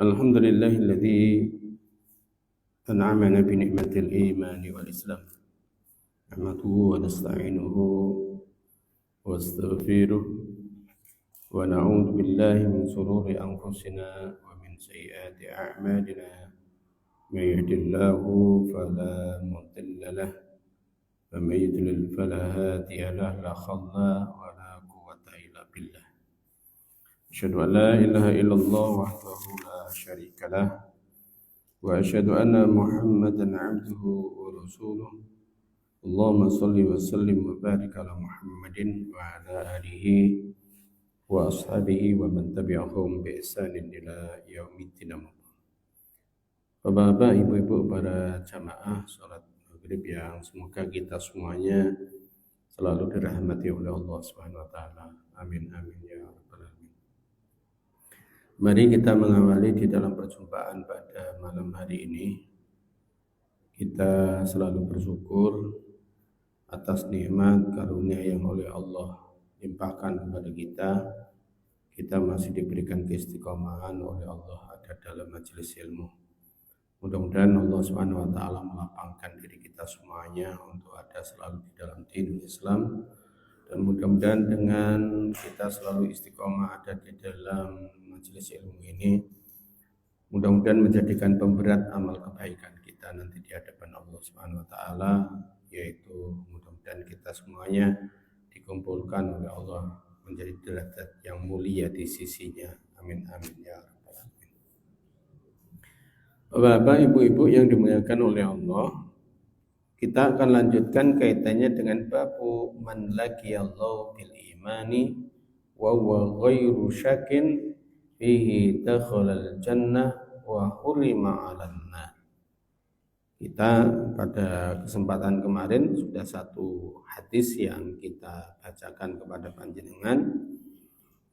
الحمد لله الذي أنعمنا بنعمة الإيمان والإسلام نحمده ونستعينه واستغفره ونعوذ بالله من شرور أنفسنا ومن سيئات أعمالنا من يهد الله فلا مضل له ومن يضلل فلا هادي له لا حول ولا قوة إلا بالله أشهد أن لا إله إلا الله وحده لا شريك له وأشهد أن محمدا عبده ورسوله اللهم صل وسلم وبارك على محمد وعلى آله وأصحابه ومن تبعهم بإحسان إلى يوم الدين. Bapak-bapak, ibu-ibu, para jamaah salat maghrib yang semoga kita semuanya selalu dirahmati oleh Allah Subhanahu wa taala. Amin amin ya rabbal alamin. Mari kita mengawali di dalam perjumpaan pada malam hari ini. Kita selalu bersyukur atas nikmat karunia yang oleh Allah limpahkan kepada kita. Kita masih diberikan keistiqomahan oleh Allah ada dalam majelis ilmu. Mudah-mudahan Allah Subhanahu wa taala melapangkan diri kita semuanya untuk ada selalu di dalam din Islam, dan mudah-mudahan dengan kita selalu istiqomah ada di dalam majelis ilmu ini, mudah-mudahan menjadikan pemberat amal kebaikan kita nanti di hadapan Allah Subhanahu wa taala, yaitu mudah-mudahan kita semuanya dikumpulkan oleh Allah menjadi derajat yang mulia di sisinya. Amin amin ya rabbal alamin. Bapak, ibu-ibu yang dimuliakan oleh Allah, kita akan lanjutkan kaitannya dengan babu man laqiyallahu bil imani wa huwa ghairu syakin fihi dakhalal jannah wa hurima 'alan nar. Kita pada kesempatan kemarin sudah satu hadis yang kita bacakan kepada panjenengan,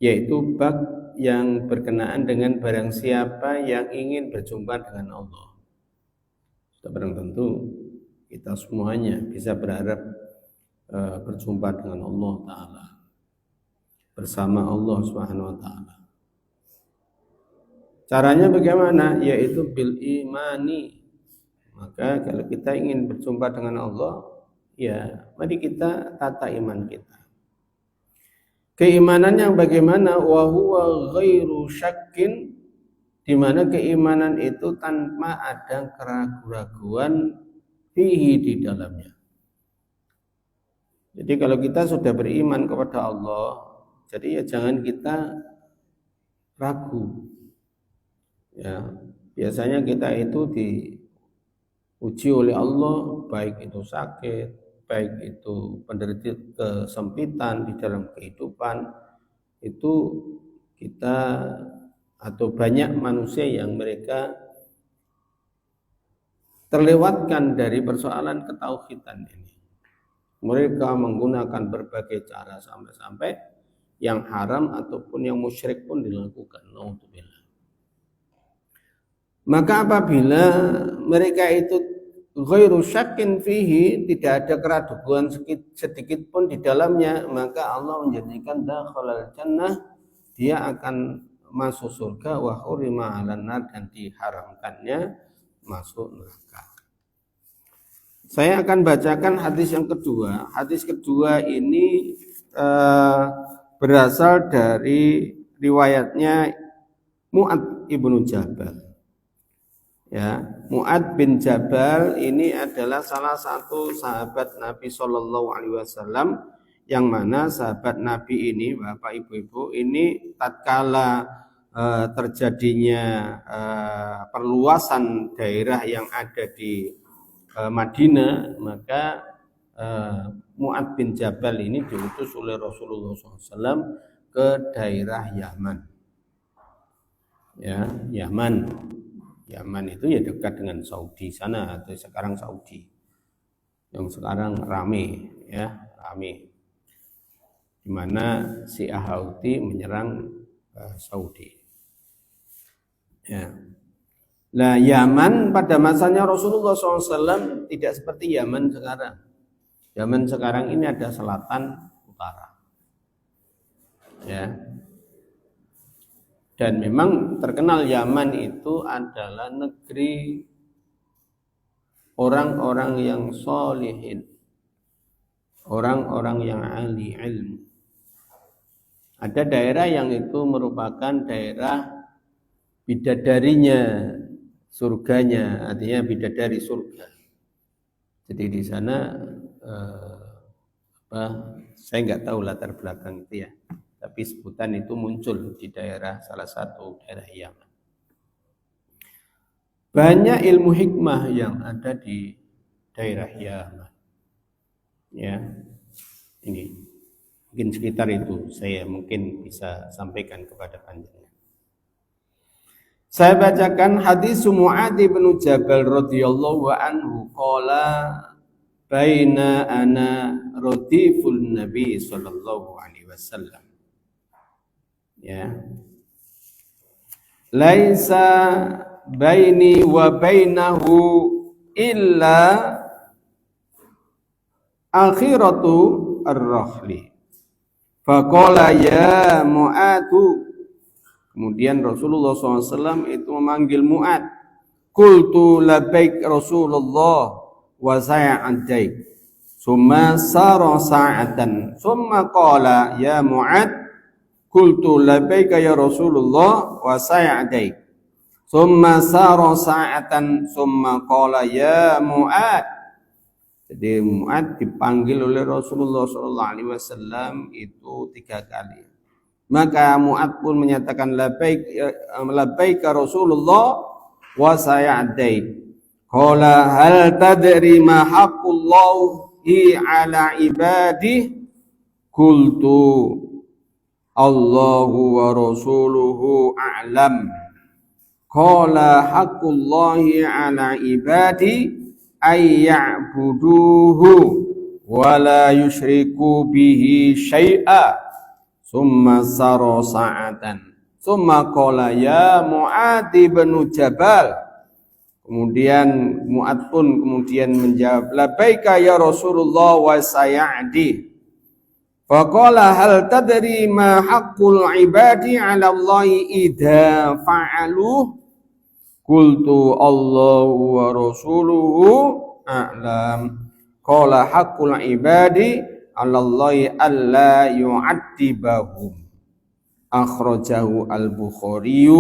yaitu bab yang berkenaan dengan barang siapa yang ingin berjumpa dengan Allah. Sudah barang tentu kita semuanya bisa berharap berjumpa dengan Allah Ta'ala, bersama Allah Subhanahu wa Ta'ala. Caranya bagaimana? Yaitu bil imani. Maka kalau kita ingin berjumpa dengan Allah, ya mari kita tata iman kita. Keimanan yang bagaimana? Wa huwa ghairu syakkin, di mana keimanan itu tanpa ada keraguan-raguan fihi di dalamnya. Jadi kalau kita sudah beriman kepada Allah, jadi ya jangan kita ragu. Ya, biasanya kita itu diuji oleh Allah, baik itu sakit, baik itu penderita kesempitan di dalam kehidupan, itu kita atau banyak manusia yang mereka terlewatkan dari persoalan ketauhidan ini. Mereka menggunakan berbagai cara sampai-sampai yang haram ataupun yang musyrik pun dilakukan. Naudzubillah. Maka apabila mereka itu ghairu syakin fihi, tidak ada keraguan sedikit pun di dalamnya, maka Allah menjadikan dakhalal jannah, dia akan masuk surga, wa hurima 'alan nar, dan diharamkannya masuk neraka. Saya akan bacakan hadis yang kedua. Hadis kedua ini berasal dari riwayatnya Mu'ad ibnu Jabal. Ya, Mu'ad bin Jabal ini adalah salah satu sahabat Nabi Shallallahu Alaihi Wasallam, yang mana sahabat Nabi ini, bapak ibu-ibu, ini tatkala terjadinya perluasan daerah yang ada di Madinah, maka Mu'ad bin Jabal ini diutus oleh Rasulullah SAW ke daerah Yaman. Ya, Yaman itu ya dekat dengan Saudi sana, atau sekarang Saudi, yang sekarang rame, di mana Syiah Houthi menyerang Saudi. Ya. Nah, Yaman pada masanya Rasulullah SAW tidak seperti Yaman sekarang. Yaman sekarang ini ada selatan, utara. Ya. Dan memang terkenal Yaman itu adalah negeri orang-orang yang solihin, orang-orang yang ahli ilmu. Ada daerah yang itu merupakan daerah bidadarinya, surganya, artinya bidadari surga. Jadi di sana saya nggak tahu latar belakang itu ya, tapi sebutan itu muncul di daerah salah satu daerah Yaman. Banyak ilmu hikmah yang ada di daerah Yaman. Ya, ini mungkin sekitar itu saya mungkin bisa sampaikan kepada panjenengan. Saya bacakan hadis Mu'adz bin Jabal radhiyallahu anhu qala baina ana radiful nabi sallallahu alaihi wasallam. Ya. Laisa baini wa bainahu illa akhiratu ar-rahli. Faqala ya Mu'adz. Kemudian Rasulullah SAW itu memanggil Mu'adz. Qultu labbaik Rasulullah wa sa'adaik. Summa sara sa'atan. Summa qala ya Mu'adz. Qultu labbaik ya Rasulullah wa sa'adaik. Summa sara sa'atan. Summa qala ya Mu'adz. Jadi Mu'adz dipanggil oleh Rasulullah SAW itu 3 kali. Maka Mu'adz pun menyatakan labbaik Rasulullah wa sa'adaik. Qala hal tadri ma haqqullahi ala ibadihi? Qultu Allahu wa rasuluhu a'lam. Qala haqqullahi ala ibadihi ay ya'buduhu wa la yusyriku bihi syai'a. Summa saro sa'atan. Summa qala ya Mu'adz bin Jabal. Kemudian Mu'adz pun kemudian menjawab labbaika ya Rasulullah wa saya'di. Faqala hal tadri ma haqqul ibadi 'ala Allahi idza fa'alu? Qultu Allahu wa rasuluhu a'lam. Qala haqqul ibadi 'ala Allahi alla yu'addibahum. Akhrajahu al-Bukhari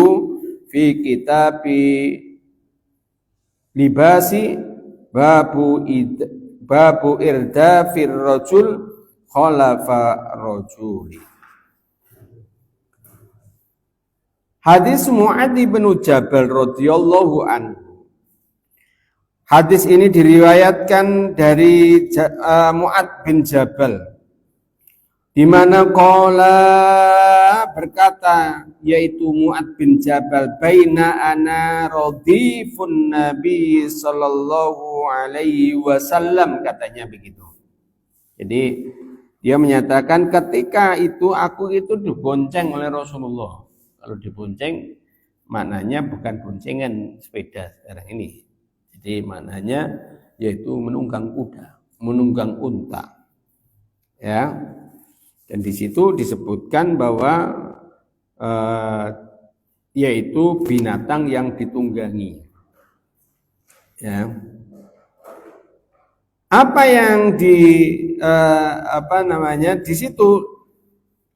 fi kitabi libasi babu irdafir rajul khalafa rajuli. Hadis Mu'adz bin Jabal radhiyallahu anhu. Hadis ini diriwayatkan dari Mu'adz bin Jabal, di mana qala berkata, yaitu Mu'adz bin Jabal, baina ana radifun nabi sallallahu alaihi wasallam, katanya begitu. Jadi dia menyatakan ketika itu aku itu dibonceng oleh Rasulullah. Kalau dibonceng maknanya bukan boncengan sepeda sekarang ini. Jadi maknanya yaitu menunggang kuda, menunggang unta. Ya. Dan di situ disebutkan bahwa yaitu binatang yang ditunggangi. Ya. Apa yang di situ,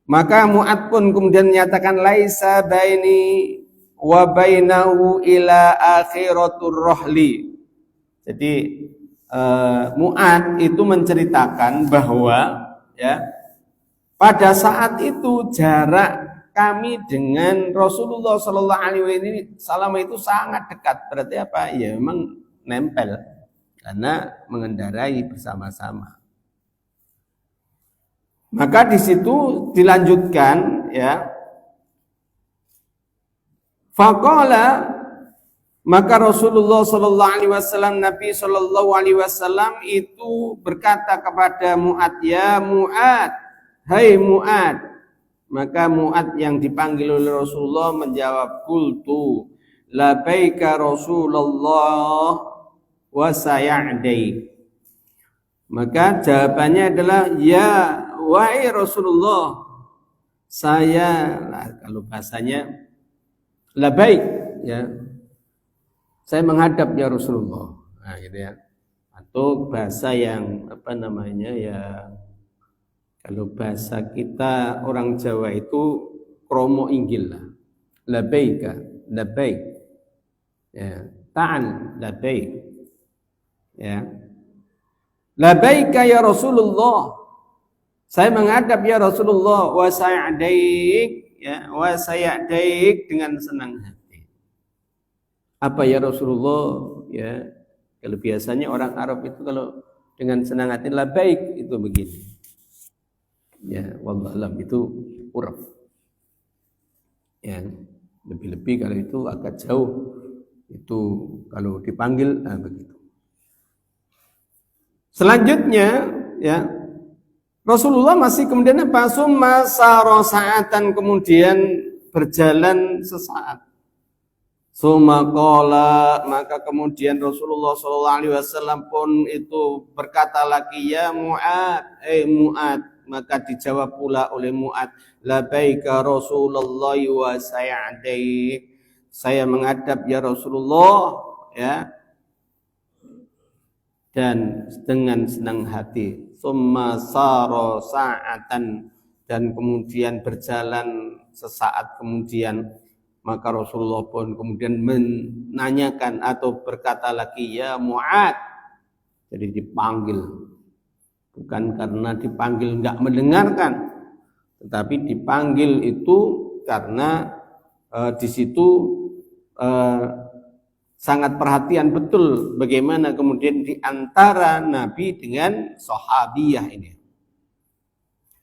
maka Mu'adz pun kemudian menyatakan laisa baini wa bainahu ila akhiratur rahli. Jadi Mu'adz itu menceritakan bahwa ya pada saat itu jarak kami dengan Rasulullah Sallallahu Alaihi Wasallam itu sangat dekat. Berarti apa? Ya memang nempel karena mengendarai bersama-sama. Maka di situ dilanjutkan ya. Faqala, maka Rasulullah Sallallahu Alaihi Wasallam, Nabi Sallallahu Alaihi Wasallam itu berkata kepada Mu'adz, ya Mu'adz, hai Mu'adz. Maka Mu'adz yang dipanggil oleh Rasulullah menjawab, qultu labbaika Rasulullah wa saya'daik. Maka jawabannya adalah ya wahai Rasulullah, saya, kalau bahasanya Labaik, ya. Saya menghadap ya Rasulullah. Nah, gitu ya. Atau bahasa yang ya, kalau bahasa kita orang Jawa itu kromo inggil lah. Labaika, labaik. Ya, ta'al labaik. Ya. Labaika ya Rasulullah. Saya menghadap ya Rasulullah wa sa'daik, ya, wa sa'daik dengan senang hati. Apa ya Rasulullah, ya. Kalau biasanya orang Arab itu kalau dengan senang hati labaik itu begini. Ya, wallahualam itu uraf. Ya, lebih-lebih kalau itu agak jauh itu kalau dipanggil begitu. Selanjutnya, ya, Rasulullah masih kemudian apa? Summa saro sa'atan, kemudian berjalan sesaat. Summa qala, maka kemudian Rasulullah SAW pun itu berkata lagi, ya Mu'ad, Mu'ad, maka dijawab pula oleh Mu'ad, labaika Rasulullah wa sa'daik. Saya menghadap ya Rasulullah, ya, dan dengan senang hati. Summa saro sa'atan, dan kemudian berjalan sesaat kemudian, maka Rasulullah pun kemudian menanyakan atau berkata lagi, ya Mu'ad. Jadi dipanggil, bukan karena dipanggil enggak mendengarkan, tetapi dipanggil itu karena di situ sangat perhatian betul bagaimana kemudian di antara Nabi dengan sahabiyah ini.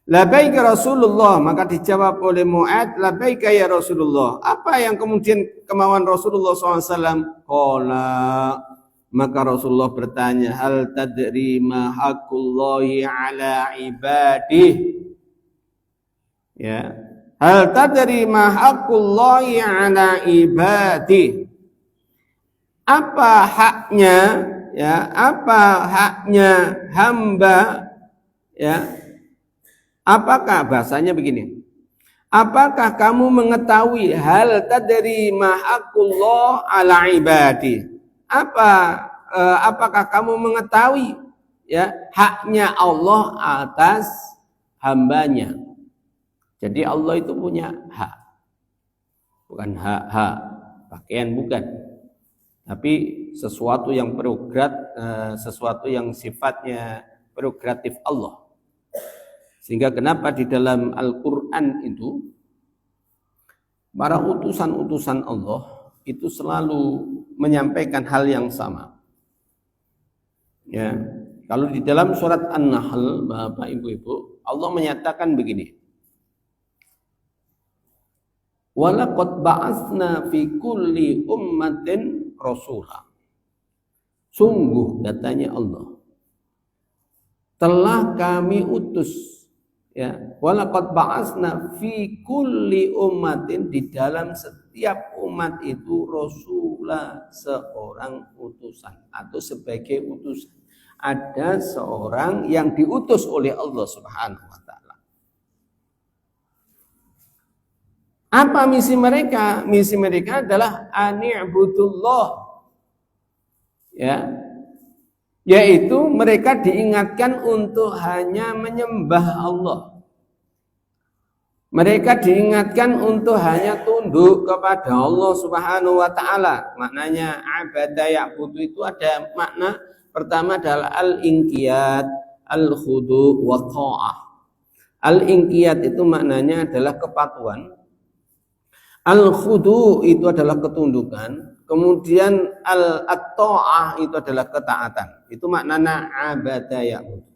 Labaika Rasulullah, maka dijawab oleh Mu'ad, labaika ya Rasulullah. Apa yang kemudian kemauan Rasulullah SAW? Qala, maka Rasulullah bertanya, hal tadri ma haqqullahi ala ibadih? Ya, hal tadri ma haqqullahi ala ibadih? Apa haknya, ya, apa haknya hamba, ya? Apakah, bahasanya begini, apakah kamu mengetahui hal tadri ma haqqullah ala ibadi? Apakah kamu mengetahui, ya, haknya Allah atas hambanya? Jadi Allah itu punya hak, bukan hak pakaian, bukan, tapi sesuatu yang sesuatu yang sifatnya prerogatif Allah. Sehingga kenapa di dalam Al-Quran itu para utusan-utusan Allah itu selalu menyampaikan hal yang sama. Ya, kalau di dalam surat An-Nahl, Bapak Ibu-ibu, Allah menyatakan begini. Walaqad ba'atsna fi kulli ummatin rasulah. Sungguh, katanya Allah, telah kami utus, ya, walaqad ba'atsna fi kulli ummatin, di dalam setiap umat itu rasulah, seorang utusan atau sebagai utusan. Ada seorang yang diutus oleh Allah Subhanahu wa taala. Apa misi mereka? Misi mereka adalah ani'budullah, ya, yaitu mereka diingatkan untuk hanya menyembah Allah. Mereka diingatkan untuk hanya tunduk kepada Allah Subhanahu wa taala. Maknanya abada ya'budu itu ada makna pertama adalah al-inqiyad, al-khudu' wa tha'ah. Al-inqiyad itu maknanya adalah kepatuhan. Al-khudu' itu adalah ketundukan. Kemudian al-ta'ah itu adalah ketaatan. Itu maknanya abada ya'budu.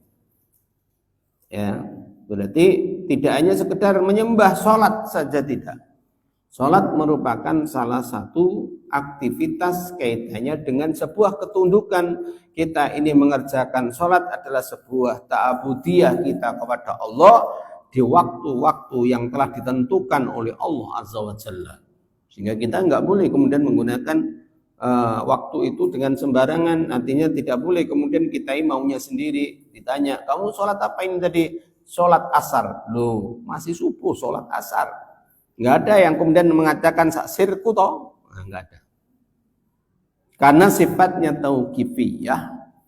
Ya, berarti tidak hanya sekedar menyembah, sholat saja tidak. Sholat merupakan salah satu aktivitas kaitannya dengan sebuah ketundukan. Kita ini mengerjakan sholat adalah sebuah ta'abudiyah kita kepada Allah di waktu-waktu yang telah ditentukan oleh Allah Azza wa Jalla. Sehingga kita enggak boleh kemudian menggunakan waktu itu dengan sembarangan. Artinya tidak boleh kemudian kita maunya sendiri. Ditanya, kamu sholat apa ini tadi? Sholat asar. Loh, masih subuh sholat asar. Nggak ada yang kemudian mengatakan sirku toh, nggak ada. Karena sifatnya tauqifiyah,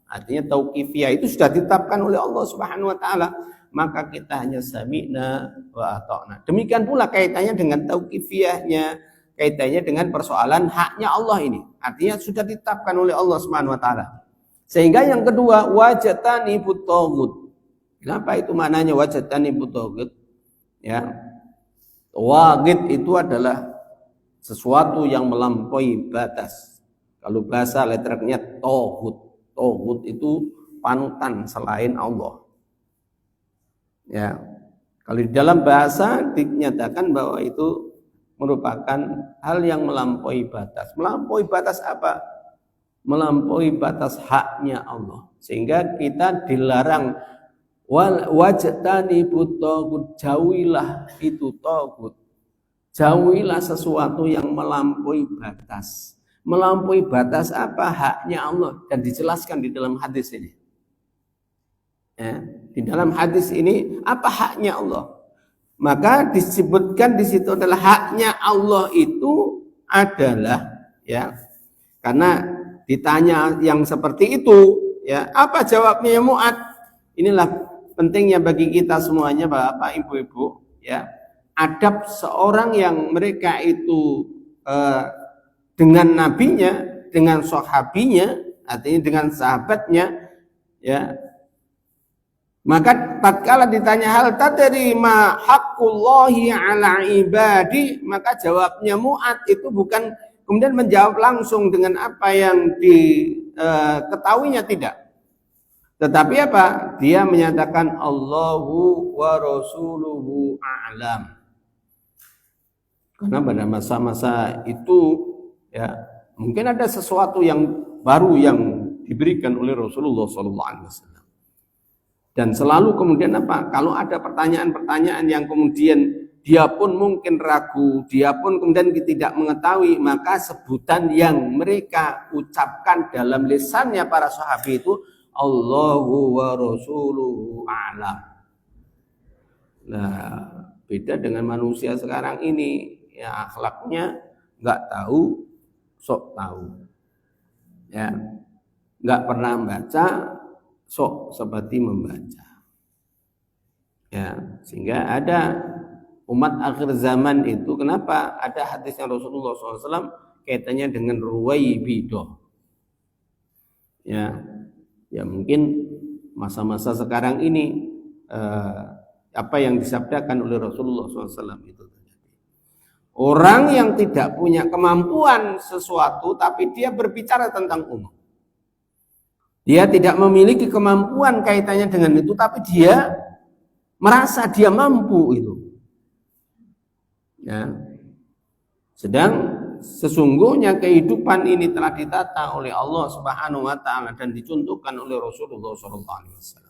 artinya tauqifiyah itu sudah ditetapkan oleh Allah Subhanahu wa taala, maka kita hanya sami'na wa ata'na. Demikian pula kaitannya dengan tauqifiyahnya, kaitannya dengan persoalan haknya Allah ini. Artinya sudah ditetapkan oleh Allah Subhanahu wa taala. Sehingga yang kedua, wajatani butogut. Kenapa itu maknanya wajatani butogut? Ya, wagid itu adalah sesuatu yang melampaui batas. Kalau bahasa letternya tohut, tohut itu panutan selain Allah. Ya, kalau di dalam bahasa dinyatakan bahwa itu merupakan hal yang melampaui batas. Melampaui batas apa? Melampaui batas haknya Allah. Sehingga kita dilarang wajtani butogut, jauhilah itu togut. Jauhilah sesuatu yang melampaui batas. Melampaui batas apa? Haknya Allah. Dan dijelaskan di dalam hadis ini. Ya, di dalam hadis ini apa haknya Allah? Maka disebutkan di situ adalah haknya Allah itu adalah, ya, karena ditanya yang seperti itu, ya, apa jawabnya Mu'ad? Inilah pentingnya bagi kita semuanya, Bapak, Ibu-ibu, ya, adab seorang yang mereka itu dengan nabinya, dengan sahabinya, artinya dengan sahabatnya, ya. Maka tatkala ditanya hal tadri ma haqqullahi ala ibadi, maka jawabnya Mu'ad itu bukan kemudian menjawab langsung dengan apa yang diketahuinya, tidak. Tetapi apa? Dia menyatakan Allahu wa rasuluhu a'lam. Karena pada masa-masa itu, ya, mungkin ada sesuatu yang baru yang diberikan oleh Rasulullah SAW. Dan selalu kemudian apa? Kalau ada pertanyaan-pertanyaan yang kemudian dia pun mungkin ragu, dia pun kemudian tidak mengetahui, maka sebutan yang mereka ucapkan dalam lisannya para sahabat itu Allahu wa rasuluhu a'lam. Nah, beda dengan manusia sekarang ini, ya, akhlaknya nggak tahu, sok tahu, ya, nggak pernah baca, sok seperti membaca, ya. Sehingga ada umat akhir zaman itu, kenapa ada hadisnya Rasulullah SAW kaitannya dengan ruwaibidah, ya, ya mungkin masa-masa sekarang ini apa yang disabdakan oleh Rasulullah SAW itu. Orang yang tidak punya kemampuan sesuatu, tapi dia berbicara tentang umum. Dia tidak memiliki kemampuan kaitannya dengan itu, tapi dia merasa dia mampu itu. Ya. Sedang sesungguhnya kehidupan ini telah ditata oleh Allah Subhanahu wa taala dan dicontohkan oleh Rasulullah SAW.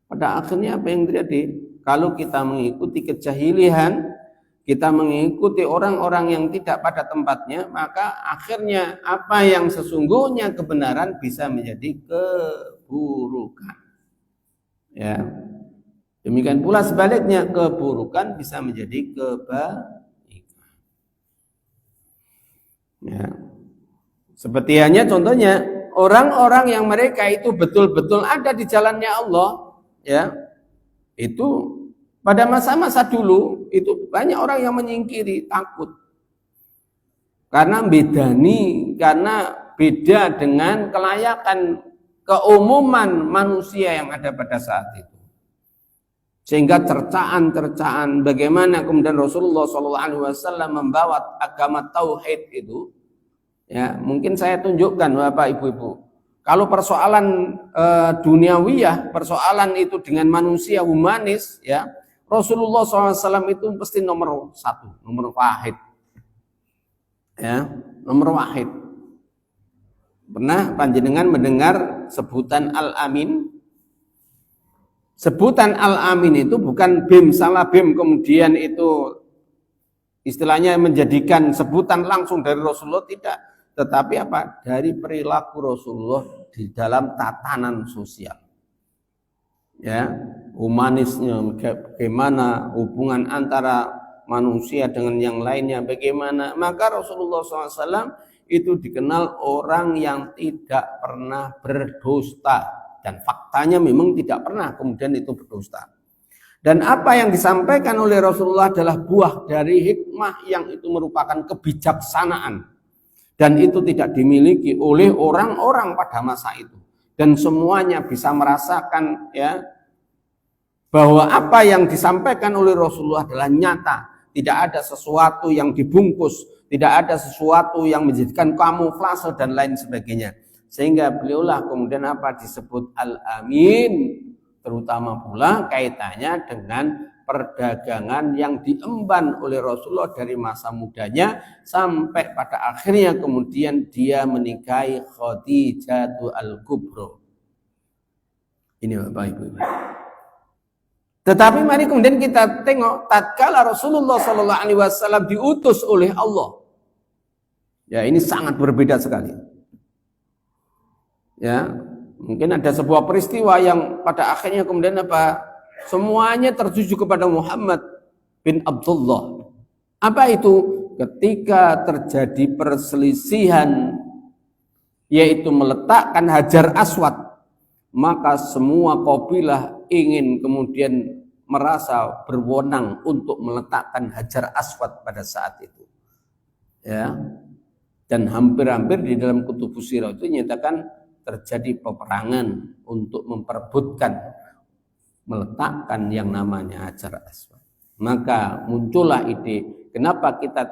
Pada akhirnya apa yang terjadi? Kalau kita mengikuti kejahilian, kita mengikuti orang-orang yang tidak pada tempatnya, maka akhirnya apa yang sesungguhnya kebenaran bisa menjadi keburukan. Ya. Demikian pula sebaliknya, keburukan bisa menjadi kebaikan. Ya. Seperti hanya contohnya orang-orang yang mereka itu betul-betul ada di jalannya Allah, ya. Itu pada masa-masa dulu itu banyak orang yang menyingkiri, takut. Karena beda dengan kelayakan keumuman manusia yang ada pada saat itu. Sehingga cercaan bagaimana kemudian Rasulullah SAW membawa agama tauhid itu, ya, mungkin saya tunjukkan Bapak Ibu-ibu. Kalau persoalan duniawiyah, persoalan itu dengan manusia humanis, ya, Rasulullah SAW itu pasti nomor satu, nomor wahid. Ya, nomor wahid. Pernah panjenengan mendengar sebutan Al-Amin? Sebutan Al-Amin itu bukan bim salah bim kemudian itu istilahnya menjadikan sebutan langsung dari Rasulullah, tidak. Tetapi apa? Dari perilaku Rasulullah di dalam tatanan sosial. Ya, humanisnya, bagaimana hubungan antara manusia dengan yang lainnya bagaimana, maka Rasulullah SAW itu dikenal orang yang tidak pernah berdusta, dan faktanya memang tidak pernah kemudian itu berdusta. Dan apa yang disampaikan oleh Rasulullah adalah buah dari hikmah yang itu merupakan kebijaksanaan, dan itu tidak dimiliki oleh orang-orang pada masa itu, dan semuanya bisa merasakan ya bahwa apa yang disampaikan oleh Rasulullah adalah nyata, tidak ada sesuatu yang dibungkus, tidak ada sesuatu yang menjadikan kamuflase dan lain sebagainya. Sehingga beliaulah kemudian apa disebut Al-Amin, terutama pula kaitannya dengan perdagangan yang diemban oleh Rasulullah dari masa mudanya sampai pada akhirnya kemudian dia menikahi Khadijah Al-Kubra. Ini Bapak Ibu. Tetapi mari kemudian kita tengok tatkala Rasulullah Sallallahu Alaihi Wasallam diutus oleh Allah, ya ini sangat berbeda sekali. Ya, mungkin ada sebuah peristiwa yang pada akhirnya kemudian apa? Semuanya tertuju kepada Muhammad bin Abdullah. Apa itu? Ketika terjadi perselisihan, yaitu meletakkan Hajar Aswad, maka semua kabilah ingin kemudian merasa berwenang untuk meletakkan Hajar Aswad pada saat itu. Ya. Dan hampir-hampir di dalam Kutubus Sirah itu nyatakan terjadi peperangan untuk memperebutkan meletakkan yang namanya Hajar Aswad. Maka muncullah ide, kenapa kita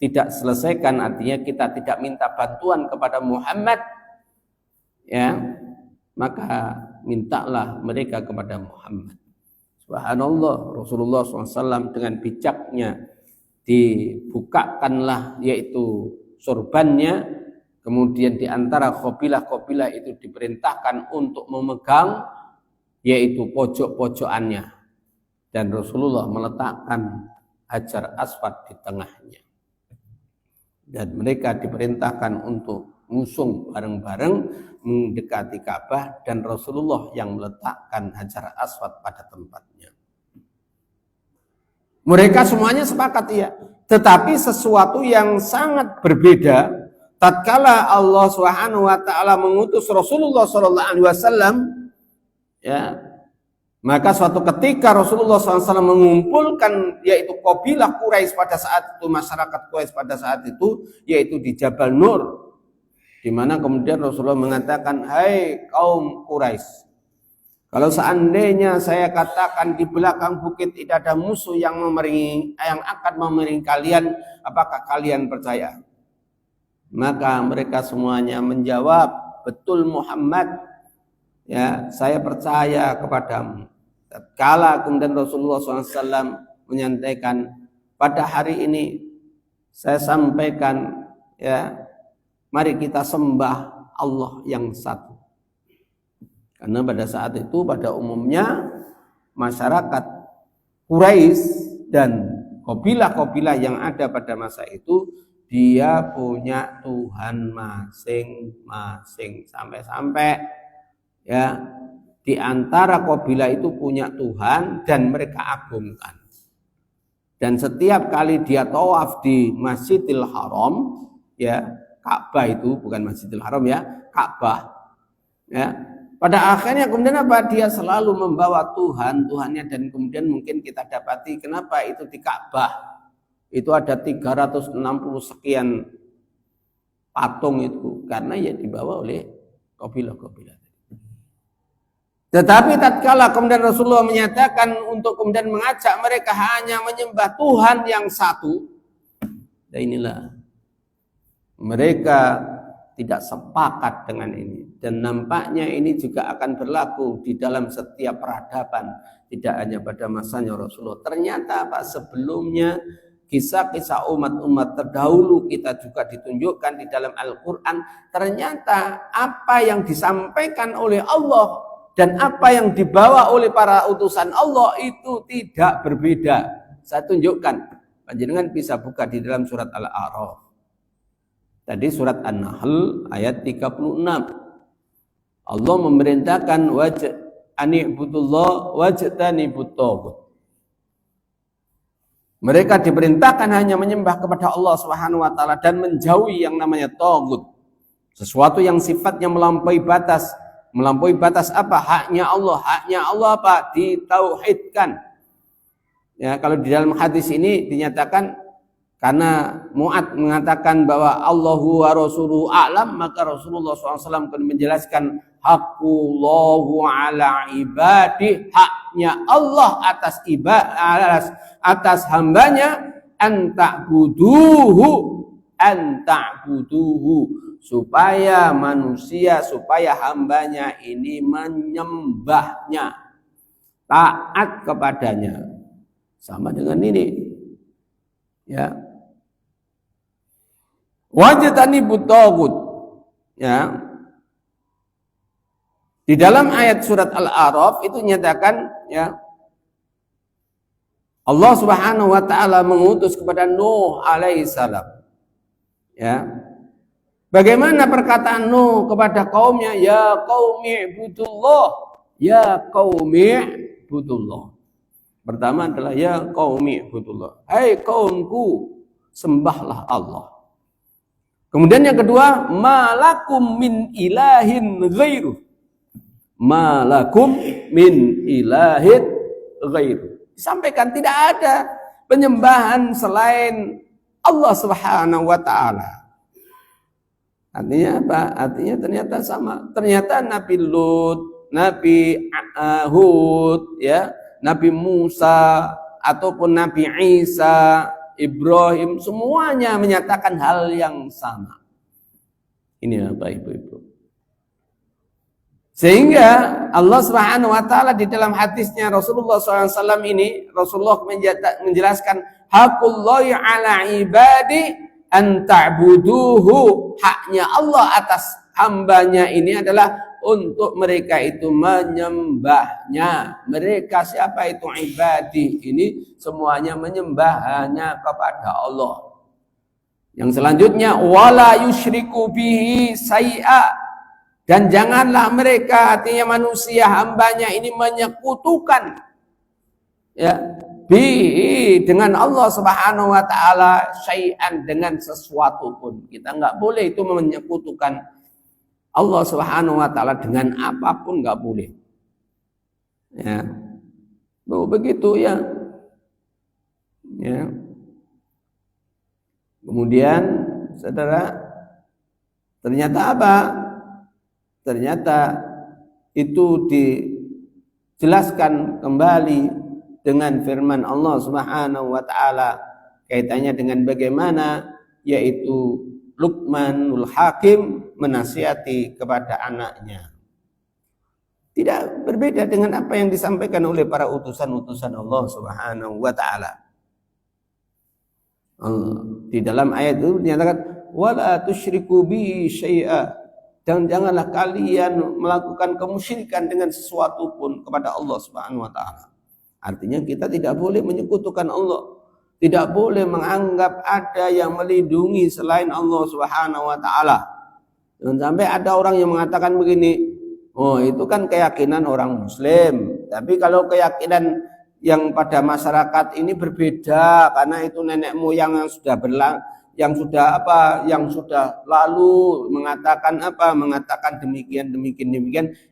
tidak selesaikan, artinya kita tidak minta bantuan kepada Muhammad, ya, maka mintalah mereka kepada Muhammad. Subhanallah, Rasulullah SAW dengan bijaknya dibukakanlah yaitu sorbannya, kemudian di antara kabilah-kabilah itu diperintahkan untuk memegang yaitu pojok-pojokannya, dan Rasulullah meletakkan Hajar Aswad di tengahnya, dan mereka diperintahkan untuk ngusung bareng-bareng mendekati Ka'bah, dan Rasulullah yang meletakkan Hajar Aswad pada tempatnya. Mereka semuanya sepakat ya, tetapi sesuatu yang sangat berbeda tatkala Allah Subhanahu wa taala mengutus Rasulullah sallallahu alaihi wasallam, ya, maka suatu ketika Rasulullah SAW mengumpulkan yaitu kabilah Quraisy pada saat itu, masyarakat Quraisy pada saat itu, yaitu di Jabal Nur, di mana kemudian Rasulullah mengatakan, hai kaum Quraisy, kalau seandainya saya katakan di belakang bukit tidak ada musuh yang akan memerangi kalian, apakah kalian percaya? Maka mereka semuanya menjawab, betul Muhammad, ya saya percaya kepadamu. Tatkala kemudian Rasulullah SAW menyampaikan, pada hari ini saya sampaikan, ya, mari kita sembah Allah yang satu. Karena pada saat itu pada umumnya masyarakat Quraisy dan kabilah-kabilah yang ada pada masa itu, dia punya Tuhan masing-masing, sampai-sampai ya di antara kabilah itu punya Tuhan dan mereka agungkan. Dan setiap kali dia tawaf di Masjidil Haram, ya Ka'bah itu bukan Masjidil Haram ya, Ka'bah, ya. Pada akhirnya kemudian apa? Dia selalu membawa Tuhannya, dan kemudian mungkin kita dapati kenapa itu di Ka'bah itu ada 360 sekian patung itu, karena ya dibawa oleh kabilah-kabilah. Tetapi tatkala kemudian Rasulullah menyatakan untuk kemudian mengajak mereka hanya menyembah Tuhan yang satu, dan inilah mereka tidak sepakat dengan ini, dan nampaknya ini juga akan berlaku di dalam setiap peradaban, tidak hanya pada masanya Rasulullah. Ternyata apa, sebelumnya kisah-kisah umat-umat terdahulu kita juga ditunjukkan di dalam Al-Quran. Ternyata apa yang disampaikan oleh Allah dan apa yang dibawa oleh para utusan Allah itu tidak berbeda. Saya tunjukkan, panjenengan bisa buka di dalam surat Al-A'raf. Tadi surat An-Nahl ayat 36. Allah memerintahkan ani'budullah wajtanibut taghut. Mereka diperintahkan hanya menyembah kepada Allah Subhanahu wa taala dan menjauhi yang namanya tagut. Sesuatu yang sifatnya melampaui batas. Melampaui batas apa? Haknya Allah. Haknya Allah apa? Ditauhidkan. Ya, kalau di dalam hadis ini dinyatakan karena Mu'ad mengatakan bahwa Allahu wa rasuluhu a'lam, maka Rasulullah SAW akan menjelaskan haqqullahu ala ibadi, haknya Allah atas atas hambanya, anta'buduhu, supaya manusia, supaya hambanya ini menyembahnya, taat kepadanya. Sama dengan ini, ya. Wajtanibut taghut, ya. Di dalam ayat surat Al-A'raf itu nyatakan, ya, Allah Subhanahu wa taala mengutus kepada Nuh alaihissalam. Ya. Bagaimana perkataan Nuh kepada kaumnya? Ya qaumi ibudullah. Ya qaumi ibudullah. Pertama adalah ya qaumi ibudullah. Hai kaumku, sembahlah Allah. Kemudian yang kedua, malakum min ilahin ghairu. Malakum min ilahin ghairu. Disampaikan tidak ada penyembahan selain Allah Subhanahu wa taala. Artinya apa? Artinya ternyata sama. Ternyata Nabi Lut, Nabi Hud, ya, Nabi Musa ataupun Nabi Isa, Ibrahim, semuanya menyatakan hal yang sama. Ini Bapak Ibu-ibu. Sehingga Allah Subhanahu wa taala di dalam hadisnya Rasulullah SAW ini, Rasulullah menjelaskan haqullahi ala ibadi an ta'buduhu, haknya Allah atas hambanya ini adalah untuk mereka itu menyembahnya. Mereka siapa itu ibadi? Ini semuanya menyembah hanya kepada Allah. Yang selanjutnya wala yusyriku bihi syai'a, dan janganlah mereka, artinya manusia hambanya ini menyekutukan, ya, dengan Allah Subhanahu wa taala syai'an, dengan sesuatu pun. Kita enggak boleh itu menyekutukan Allah Subhanahu wa taala dengan apapun, enggak boleh. Ya. Begitu ya. Ya. Kemudian Saudara, ternyata apa? Ternyata itu dijelaskan kembali dengan firman Allah Subhanahu wa taala kaitannya dengan bagaimana, yaitu Luqmanul Hakim menasihati kepada anaknya. Tidak berbeda dengan apa yang disampaikan oleh para utusan-utusan Allah Subhanahu wa taala. Di dalam ayat itu dinyatakan wala tusyriku bi syai'a, dan janganlah kalian melakukan kemusyrikan dengan sesuatu pun kepada Allah Subhanahu wa taala. Artinya kita tidak boleh menyekutukan Allah, tidak boleh menganggap ada yang melindungi selain Allah Subhanahu wa taala. Jangan sampai ada orang yang mengatakan begini, oh itu kan keyakinan orang muslim, tapi kalau keyakinan yang pada masyarakat ini berbeda karena itu nenek moyang yang sudah yang sudah lalu mengatakan demikian,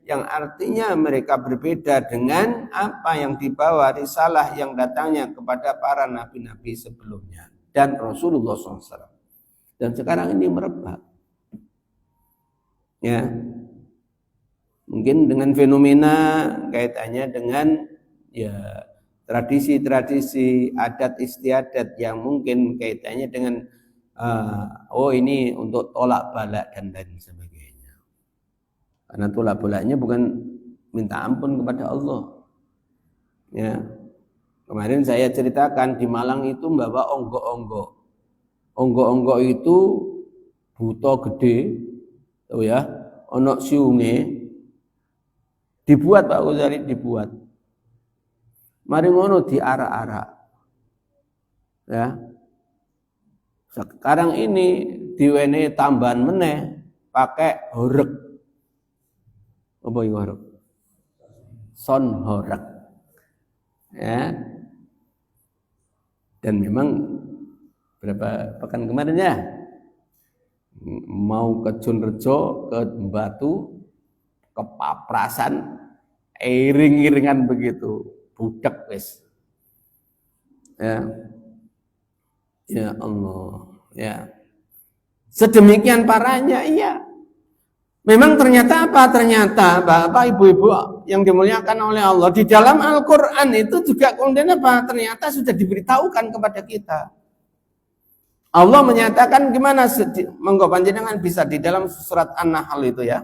yang artinya mereka berbeda dengan apa yang dibawa risalah yang datangnya kepada para nabi-nabi sebelumnya dan Rasulullah SAW. Dan sekarang ini merebak, ya, mungkin dengan fenomena kaitannya dengan, ya, tradisi-tradisi adat istiadat yang mungkin kaitannya dengan ini untuk tolak balak dan lain sebagainya. Karena tolak balaknya bukan minta ampun kepada Allah. Ya. Kemarin saya ceritakan di Malang itu membawa onggok-onggok. Onggok-onggok itu buta gede, tahu ya, ono siunge. Dibuat Pak Ghazali, dibuat. Mari ngono diarak-arak. Ya. Sekarang ini diwenehi tambahan meneh pakai horeg. Apa itu horeg? Son horeg. Ya. Dan memang berapa pekan kemarin ya, mau ke Junrejo, ke Batu, ke Paprasan, iring-iringan begitu, budak wis. Ya. Ya Allah, ya. Sedemikian parahnya, iya. Memang ternyata apa? Ternyata Bapak Ibu-ibu yang dimuliakan oleh Allah, di dalam Al-Qur'an itu juga kemudian apa? Ternyata sudah diberitahukan kepada kita. Allah menyatakan gimana? Monggo panjenengan bisa di dalam surat An-Nahl itu ya.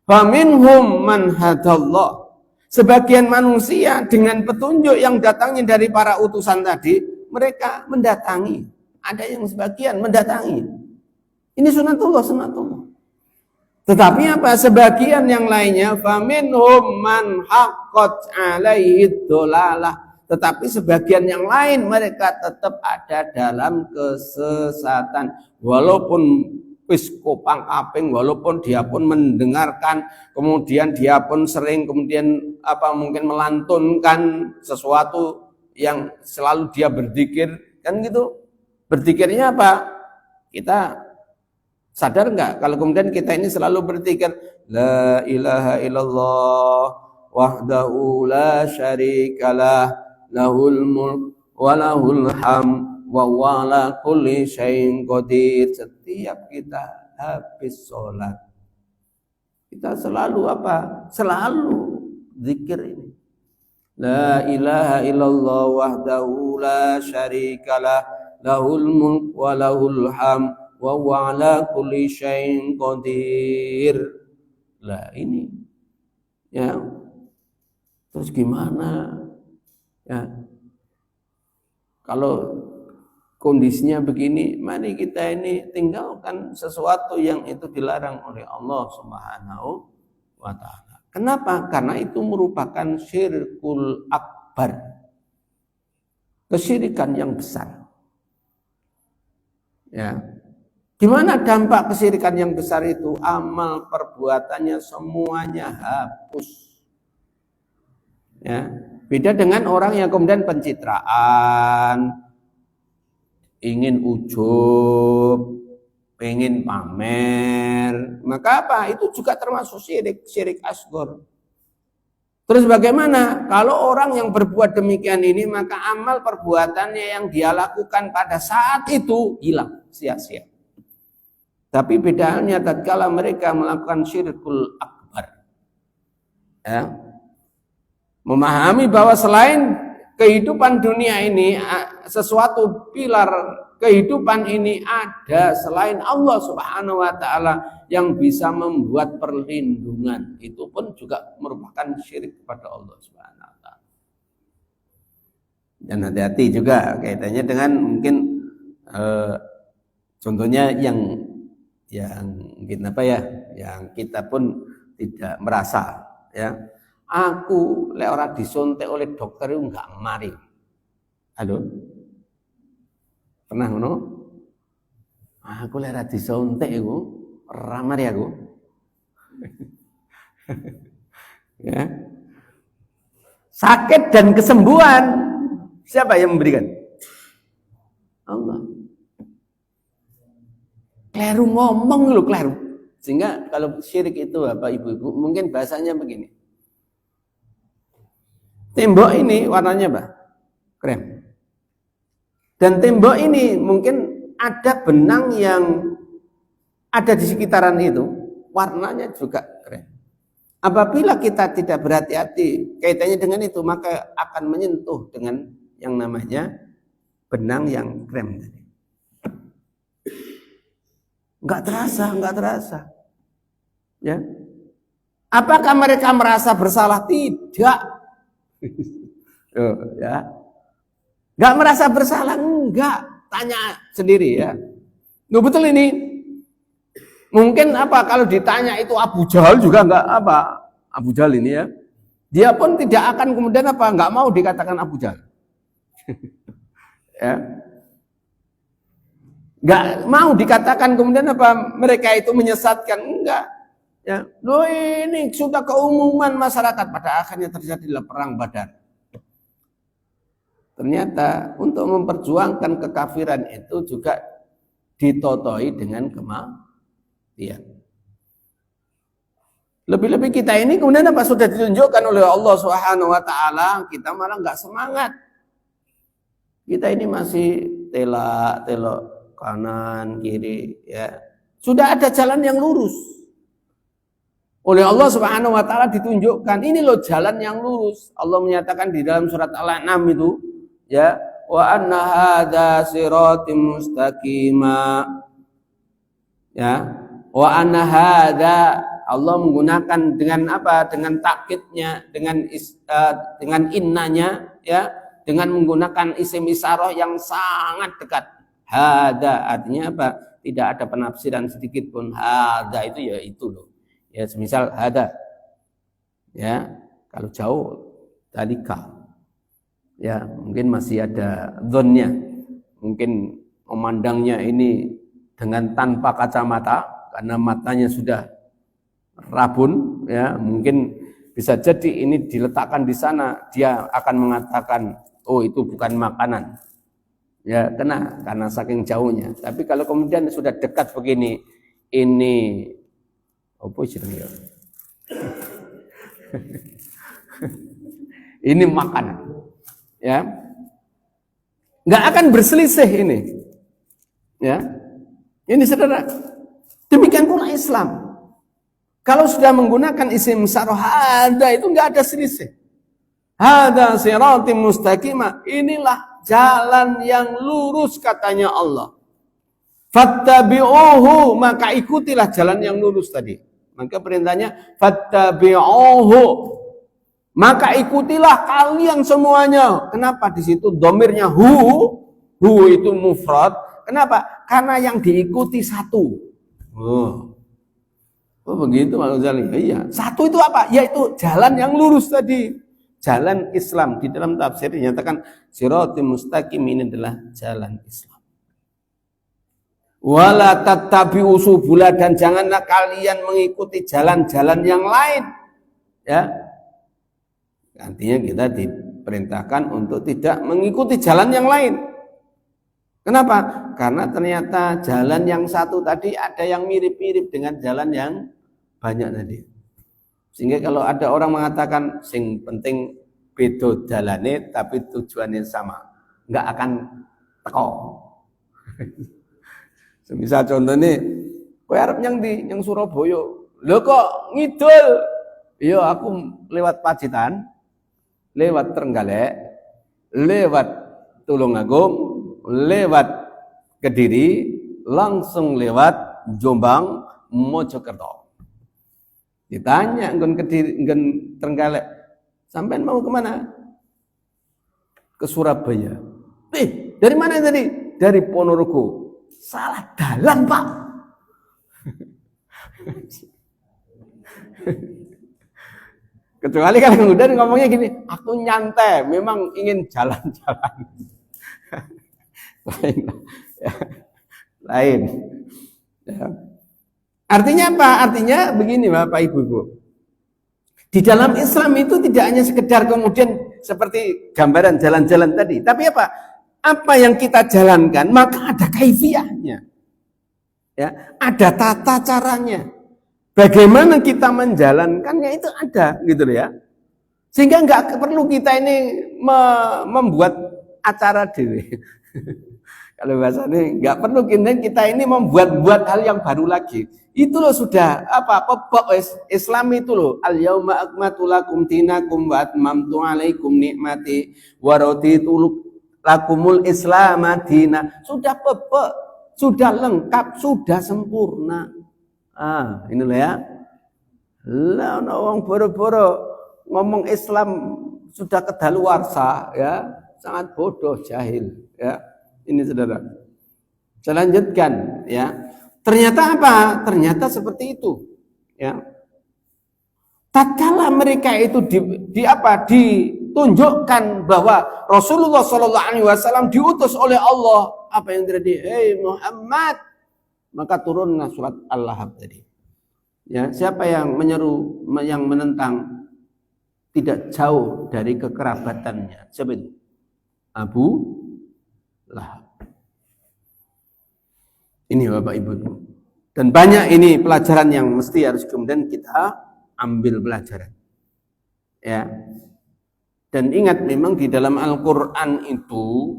Faminhum man hadallah. Sebagian manusia dengan petunjuk yang datangnya dari para utusan tadi, mereka mendatangi. Ada yang sebagian mendatangi. Ini sunatullah. Tetapi apa? Sebagian yang lainnya, faminhum man haqqat alaihi dhalalah. Tetapi sebagian yang lain mereka tetap ada dalam kesesatan. Walaupun wis kopang kaping, walaupun dia pun mendengarkan, kemudian dia pun sering kemudian mungkin melantunkan sesuatu yang selalu dia berzikir, kan gitu. Berzikirnya apa? Kita sadar enggak kalau kemudian kita ini selalu berzikir la ilaha illallah wahdahu la syarikalah lahul mulk wa lahul ham wa huwa ala kulli syai'in qadir. Setiap kita habis sholat, kita selalu apa? Selalu zikir ini. La ilaha illallah wahdahu la syarikalah lahul mulk wa lahul ham wa huwa ala kulli syai'in qadir. Lah ini ya. Terus gimana? Ya. Kalau kondisinya begini, mari kita ini tinggalkan sesuatu yang itu dilarang oleh Allah Subhanahu wa taala. Kenapa? Karena itu merupakan syirkul akbar. Kesyirikan yang besar. Ya. Gimana dampak kesyirikan yang besar itu? Amal perbuatannya semuanya hapus. Ya. Beda dengan orang yang kemudian pencitraan, ingin ujub, ingin pamer, maka apa? Itu juga termasuk syirik asghar. Terus bagaimana? Kalau orang yang berbuat demikian ini, maka amal perbuatannya yang dia lakukan pada saat itu hilang, sia-sia. Tapi bedanya tatkala mereka melakukan syirkul akbar. Ya. Memahami bahwa selain kehidupan dunia ini, sesuatu pilar kehidupan ini ada selain Allah Subhanahu wa taala yang bisa membuat perlindungan. Itu pun juga merupakan syirik kepada Allah Subhanahu wa taala. Dan hati-hati juga kaitannya dengan mungkin contohnya yang mungkin yang kita pun tidak merasa ya. Aku lek ora disuntik oleh dokter itu enggak mari. Halo? Pernah ngono? Aku lek ora disuntik iku ora mari aku. Ya. Sakit dan kesembuhan siapa yang memberikan? Allah. Kleru ngomong lu kleru. Sehingga kalau syirik itu Bapak Ibu-ibu mungkin bahasanya begini. Tembok ini warnanya apa? Krem. Dan tembok ini mungkin ada benang yang ada di sekitaran itu, warnanya juga krem. Apabila kita tidak berhati-hati kaitannya dengan itu, maka akan menyentuh dengan yang namanya benang yang krem tadi. Enggak terasa. Ya. Apakah mereka merasa bersalah? Tidak. Ya. Enggak merasa bersalah, enggak. Tanya sendiri ya. Loh, betul ini. Mungkin apa kalau ditanya itu Abu Jahal juga enggak apa. Abu Jahal ini ya. Dia pun tidak akan kemudian apa, enggak mau dikatakan Abu Jahal. Ya. Enggak mau dikatakan kemudian apa mereka itu menyesatkan, enggak. Ya, loh ini sudah keumuman masyarakat, pada akhirnya terjadilah perang Badar. ternyata untuk memperjuangkan kekafiran itu juga ditotoi dengan kematian. Lebih-lebih kita ini kemudian apa sudah ditunjukkan oleh Allah Subhanahu wa taala, kita malah enggak semangat. Kita ini masih telak kanan kiri ya. Sudah ada jalan yang lurus. Oleh Allah Subhanahu wa taala ditunjukkan, ini loh jalan yang lurus. Allah menyatakan di dalam surat Al-An'am itu, ya, wa anna hadza siratim mustaqima. Ya, wa anna hadza, Allah menggunakan dengan apa? Dengan takkidnya, dengan innanya, ya, dengan menggunakan isim isyarah yang sangat dekat. Hadza artinya apa? Tidak ada penafsiran sedikit pun. Hadza itu ya itu loh. Ya, semisal hada, ya, kalau jauh talika, ya, mungkin masih ada dzonnya, mungkin memandangnya ini dengan tanpa kacamata karena matanya sudah rabun, ya, mungkin bisa jadi ini diletakkan di sana dia akan mengatakan, oh itu bukan makanan, ya, karena saking jauhnya. Tapi kalau kemudian sudah dekat begini, ini apa istilahnya? Ini makanan, ya, nggak akan berselisih ini, ya. Ini saudara, demikian pula Islam. Kalau sudah menggunakan isim isyarah hada itu nggak ada selisih. Hada siratim mustaqimah, inilah jalan yang lurus katanya Allah. Fattabi'uhu, maka ikutilah jalan yang lurus tadi. Maka perintahnya fattabi'uhu, maka ikutilah kalian semuanya. Kenapa di situ domirnya hu itu mufrad? Kenapa? Karena yang diikuti satu. Oh begitu Pak Ghazali. Iya, satu itu apa? Yaitu jalan yang lurus tadi. Jalan Islam. Di dalam tafsir dinyatakan siratim mustaqim, ini adalah jalan Islam. Wala tattabi'u subula, dan janganlah kalian mengikuti jalan-jalan yang lain. Ya. Artinya kita diperintahkan untuk tidak mengikuti jalan yang lain. Kenapa? Karena ternyata jalan yang satu tadi ada yang mirip-mirip dengan jalan yang banyak tadi. Sehingga kalau ada orang mengatakan sing penting beda jalane tapi tujuannya sama, enggak akan teko. Semisal contohnya, kowe arep nyang ndi? Nyang Surabaya. Lho kok ngidul? Iya, aku lewat Pacitan, lewat Trenggalek, lewat Tulungagung, lewat Kediri, langsung lewat Jombang, Mojokerto. Ditanya nggon Kediri, nggon Trenggalek, sampean mau kemana? Ke Surabaya. Dari mana tadi? Dari Ponorogo. Salah dalan, Pak. Kecuali kalau kemudian ngomongnya gini, aku nyantai, memang ingin jalan-jalan. Lain. Ya. Lain. Ya. Artinya apa? Artinya begini Bapak Ibu. Di dalam Islam itu tidak hanya sekedar kemudian seperti gambaran jalan-jalan tadi, tapi apa? Apa yang kita jalankan maka ada kaifiyahnya, ya, ada tata caranya. Bagaimana kita menjalankannya itu ada, gitu ya. Sehingga nggak perlu kita ini membuat acara dewe. Kalau bahasanya nggak perlu kita ini membuat hal yang baru lagi. Itu loh sudah pokok Islam itu loh. Al yauma akmaltu lakum dinakum wa atmamtu alaikum nikmati wa raditu lakumul Islam madina. Sudah pepek, sudah lengkap, sudah sempurna. Ini loh ya. Lah orang boro-boro ngomong Islam sudah kedaluarsa, ya, sangat bodoh, jahil, ya. Ini saudara. Saya lanjutkan, ya. Ternyata apa? Ternyata seperti itu, ya. Tatkala mereka itu ditunjukkan bahwa Rasulullah SAW diutus oleh Allah, apa yang terjadi? Hei Muhammad, maka turunlah surat Al-Lahab tadi. Ya, siapa yang menyeru, yang menentang tidak jauh dari kekerabatannya? Siapa itu? Abu Lahab. Ini Bapak Ibu. Dan banyak ini pelajaran yang mesti harus kemudian kita ambil pelajaran. Ya. Dan ingat memang di dalam Al-Qur'an itu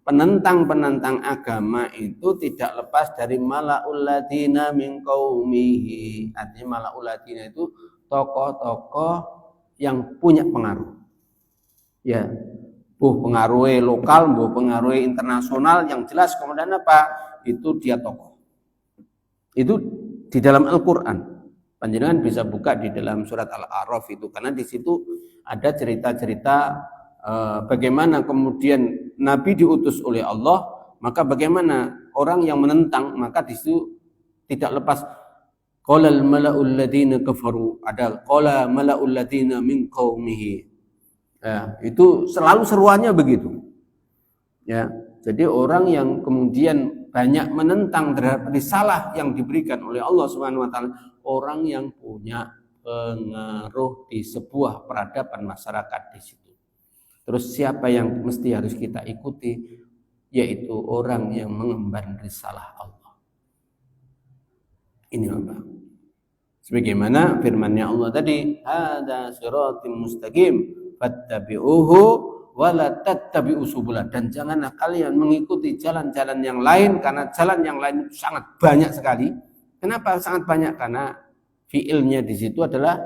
penentang-penentang agama itu tidak lepas dari mala'ul ladina min qaumihi. Artinya mala'ul ladina itu tokoh-tokoh yang punya pengaruh. Ya. Pengaruh lokal, pengaruh internasional, yang jelas kemudian apa? Itu dia tokoh. Itu di dalam Al-Qur'an. Panjenengan bisa buka di dalam surat Al-A'raf itu, karena di situ ada cerita-cerita bagaimana kemudian Nabi diutus oleh Allah, maka bagaimana orang yang menentang, maka di situ tidak lepas qalal mala'ul ladina kafaru, ada qala mala'ul ladina min qaumihi. Ya, itu selalu seruannya begitu. Ya, jadi orang yang kemudian banyak menentang terhadap risalah yang diberikan oleh Allah Subhanahu wa taala, orang yang punya pengaruh di sebuah peradaban masyarakat di situ. Terus siapa yang mesti harus kita ikuti? Yaitu orang yang mengemban risalah Allah. Ini apa? Sebagaimana firman-Nya Allah tadi, "Hada siratim mustaqim fattabi'uhu wa la tattabi'us subula." Dan janganlah kalian mengikuti jalan-jalan yang lain, karena jalan yang lain sangat banyak sekali. Kenapa sangat banyak? Karena fiilnya di situ adalah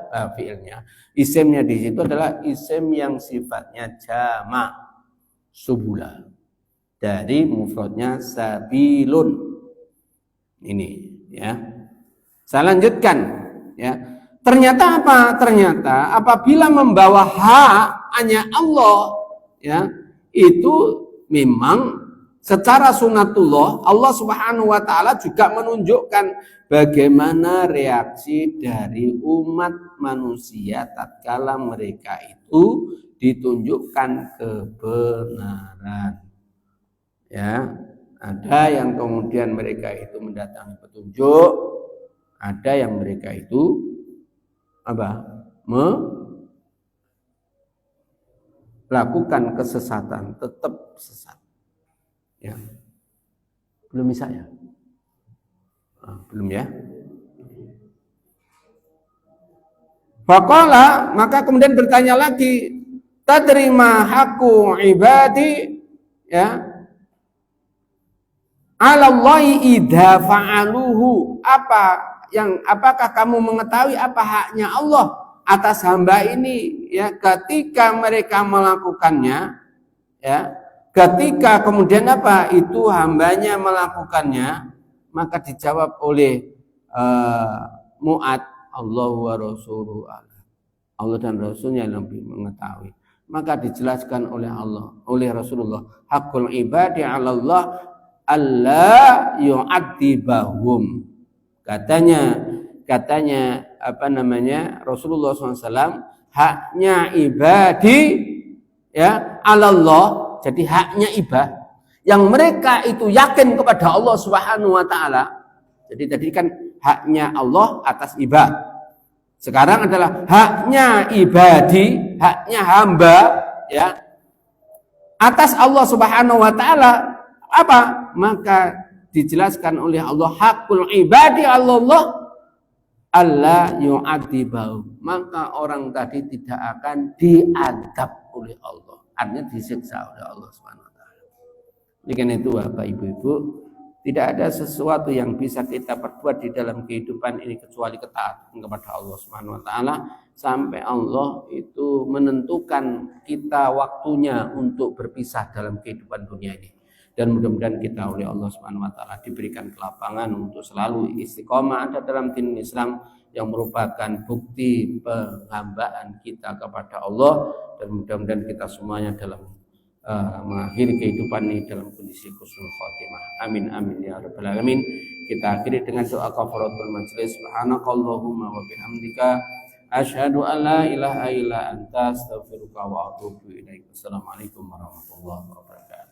isimnya di situ adalah isim yang sifatnya jamak subula, dari mufradnya sabilun. Ini ya. Saya lanjutkan ya. Ternyata apa? Ternyata apabila membawa hak hanya Allah ya, itu memang secara sunatullah Allah Subhanahu wa taala juga menunjukkan bagaimana reaksi dari umat manusia tatkala mereka itu ditunjukkan kebenaran. Ya, ada yang kemudian mereka itu mendatangi petunjuk, ada yang mereka itu melakukan kesesatan, tetap sesat. Ya. Belum bisa ya? Belum ya? Faqala, maka kemudian bertanya lagi, tadri ma haqqu ibadi ya? 'Alallahi idza fa'aluhu. Apakah kamu mengetahui apa haknya Allah atas hamba ini ya, ketika mereka melakukannya ya? Ketika kemudian itu hambanya melakukannya, maka dijawab oleh Mu'ad, Allah wa rasuluhu Allah dan Rasulnya lebih mengetahui. Maka dijelaskan oleh Allah, oleh Rasulullah, hakul ibadi 'ala Allah alla yu'adzibahum. Katanya Rasulullah SAW, haknya ibadi ya 'ala Allah. Jadi haknya ibad yang mereka itu yakin kepada Allah Subhanahu wa taala. Jadi tadi kan haknya Allah atas ibad. Sekarang adalah haknya ibadi, haknya hamba ya atas Allah Subhanahu wa taala. Apa? Maka dijelaskan oleh Allah, hakul ibadi Allah alla yu'adzibahu. Maka orang tadi tidak akan diadab oleh Allah. Artinya disiksa oleh Allah Subhanahu wa taala. Karena itu Bapak Ibu-ibu, tidak ada sesuatu yang bisa kita perbuat di dalam kehidupan ini kecuali ketaatan kepada Allah Subhanahu wa taala, sampai Allah itu menentukan kita waktunya untuk berpisah dalam kehidupan dunia ini. Dan mudah-mudahan kita oleh Allah Subhanahu wa taala diberikan kelapangan untuk selalu istiqomah ada dalam din Islam, yang merupakan bukti penghambaan kita kepada Allah, dan mudah-mudahan kita semuanya dalam mengakhiri kehidupan ini dalam kondisi husnul khotimah. Amin amin ya rabbal alamin. Kita akhiri dengan doa kafaratul majlis. Subhanakallahumma wa bihamdika asyhadu an la ilaha illa anta astaghfiruka wa atubu ilaik. Assalamualaikum warahmatullahi wabarakatuh.